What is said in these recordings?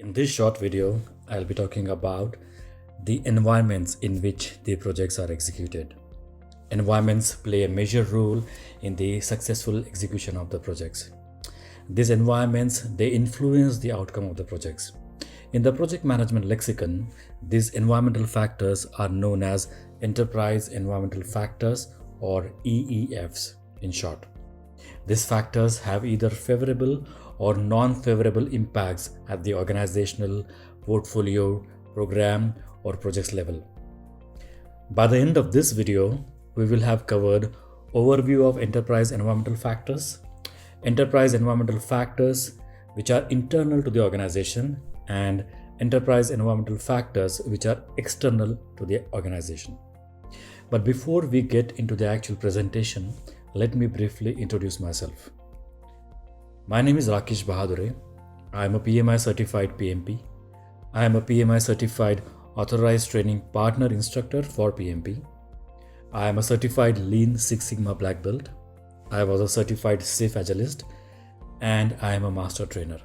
In this short video, I'll be talking about the environments in which the projects are executed. Environments play a major role in the successful execution of the projects. These environments, they influence the outcome of the projects. In the project management lexicon, these environmental factors are known as enterprise environmental factors or EEFs in short. These factors have either favorable or non-favorable impacts at the organizational, portfolio, program, or projects level. By the end of this video, we will have covered overview of enterprise environmental factors which are internal to the organization, and enterprise environmental factors which are external to the organization. But before we get into the actual presentation, let me briefly introduce myself. My name is Rakesh Bahadure. I am a PMI certified PMP. I am a PMI certified Authorized Training Partner Instructor for PMP. I am a certified Lean Six Sigma Black Belt. I was a certified Safe Agilist, and I am a Master Trainer.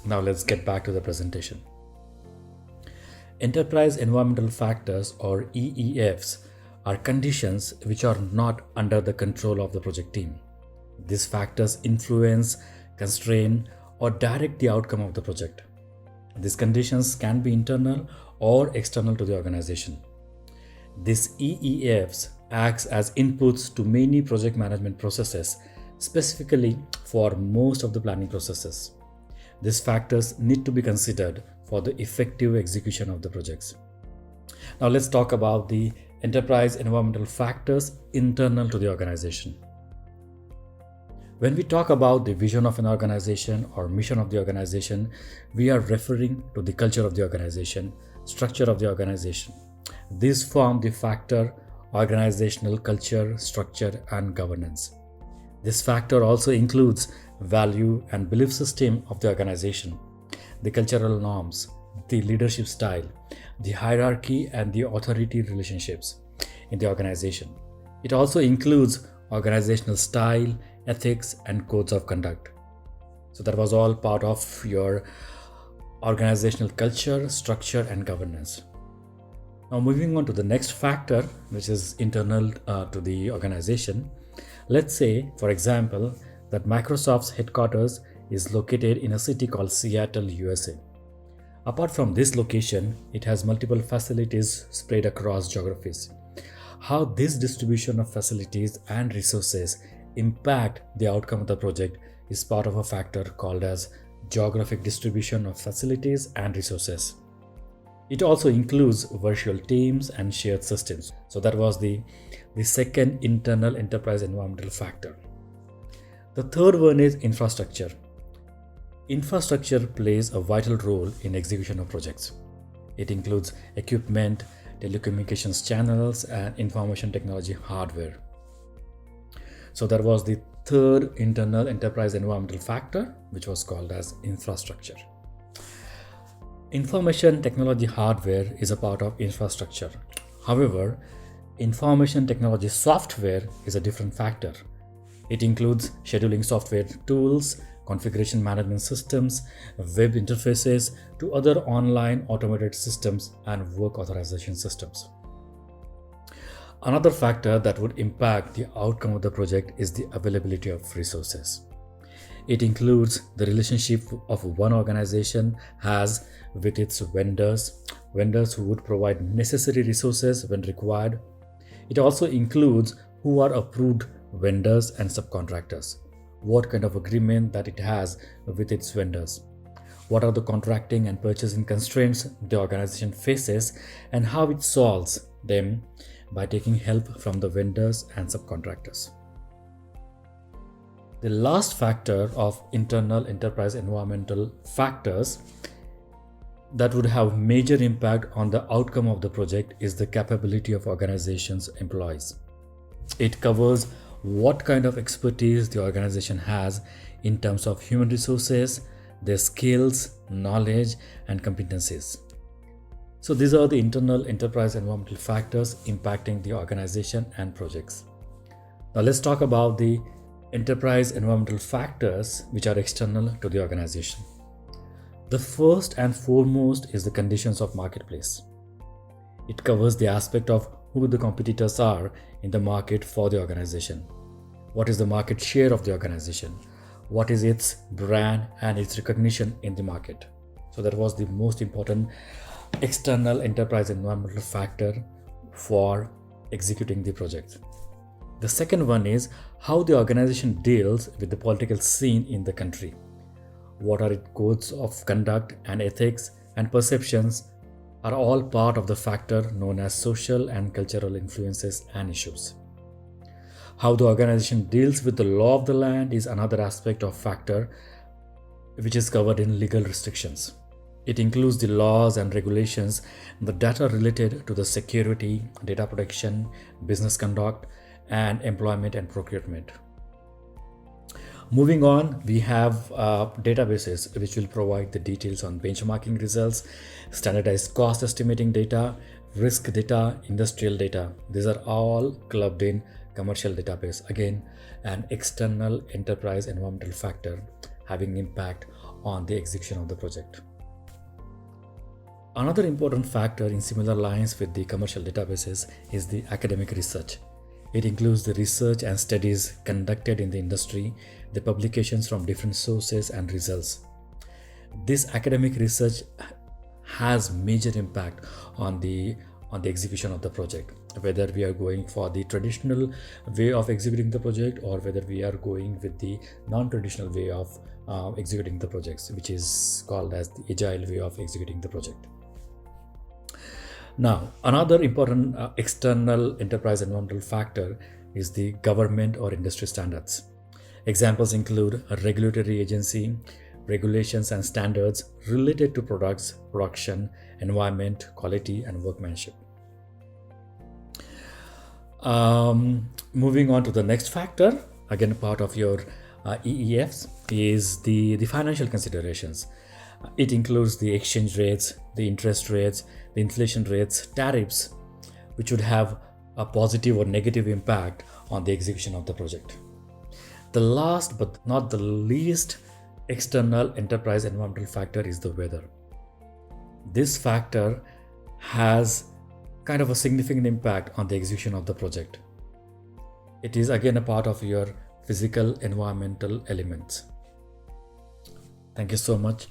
Now let's get back to the presentation. Enterprise environmental factors or EEFs are conditions which are not under the control of the project team. These factors influence, constrain, or direct the outcome of the project. These conditions can be internal or external to the organization. These EEFs acts as inputs to many project management processes, specifically for most of the planning processes. These factors need to be considered for the effective execution of the projects. Now let's talk about the enterprise environmental factors internal to the organization. When we talk about the vision of an organization or mission of the organization, we are referring to the culture of the organization, structure of the organization. These form the factor organizational culture, structure, and governance. This factor also includes value and belief system of the organization, the cultural norms, the leadership style, the hierarchy, and the authority relationships in the organization. It also includes organizational style, ethics, and codes of conduct. So that was all part of your organizational culture, structure, and governance. Now moving on to the next factor, which is internal to the organization. Let's say, for example, that Microsoft's headquarters is located in a city called Seattle, USA. Apart from this location, it has multiple facilities spread across geographies. How this distribution of facilities and resources impact the outcome of the project is part of a factor called as geographic distribution of facilities and resources. It also includes virtual teams and shared systems. So that was the second internal enterprise environmental factor. The third one is infrastructure. Infrastructure plays a vital role in execution of projects. It includes equipment, telecommunications channels, and information technology hardware. So that was the third internal enterprise environmental factor, which was called as infrastructure. Information technology hardware is a part of infrastructure. However, information technology software is a different factor. It includes scheduling software tools, configuration management systems, web interfaces to other online automated systems, and work authorization systems. Another factor that would impact the outcome of the project is the availability of resources. It includes the relationship of one organization has with its vendors who would provide necessary resources when required. It also includes who are approved vendors and subcontractors, what kind of agreement that it has with its vendors, what are the contracting and purchasing constraints the organization faces, and how it solves them by taking help from the vendors and subcontractors. The last factor of internal enterprise environmental factors that would have major impact on the outcome of the project is the capability of organization's employees. It covers what kind of expertise the organization has in terms of human resources, their skills, knowledge, and competencies. So these are the internal enterprise environmental factors impacting the organization and projects. Now let's talk about the enterprise environmental factors which are external to the organization. The first and foremost is the conditions of marketplace. It covers the aspect of who the competitors are in the market for the organization. What is the market share of the organization? What is its brand and its recognition in the market? So that was the most important external enterprise environmental factor for executing the project. The second one is how the organization deals with the political scene in the country. What are its codes of conduct and ethics and perceptions are all part of the factor known as social and cultural influences and issues. How the organization deals with the law of the land is another aspect of factor which is covered in legal restrictions. It includes the laws and regulations, the data related to the security, data protection, business conduct, and employment and procurement. Moving on, we have databases which will provide the details on benchmarking results, standardized cost estimating data, risk data, industrial data. These are all clubbed in commercial database. Again, an external enterprise environmental factor having impact on the execution of the project. Another important factor in similar lines with the commercial databases is the academic research. It includes the research and studies conducted in the industry, the publications from different sources and results. This academic research has major impact on the execution of the project, whether we are going for the traditional way of executing the project or whether we are going with the non-traditional way of executing the projects, which is called as the agile way of executing the project. Now, another important external enterprise environmental factor is the government or industry standards. Examples include a regulatory agency, regulations and standards related to products, production, environment, quality, and workmanship. Moving on to the next factor, again part of your EEFs, is the financial considerations. It includes the exchange rates, the interest rates, the inflation rates, tariffs, which would have a positive or negative impact on the execution of the project. The last but not the least external enterprise environmental factor is the weather. This factor has kind of a significant impact on the execution of the project. It is again a part of your physical environmental elements. Thank you so much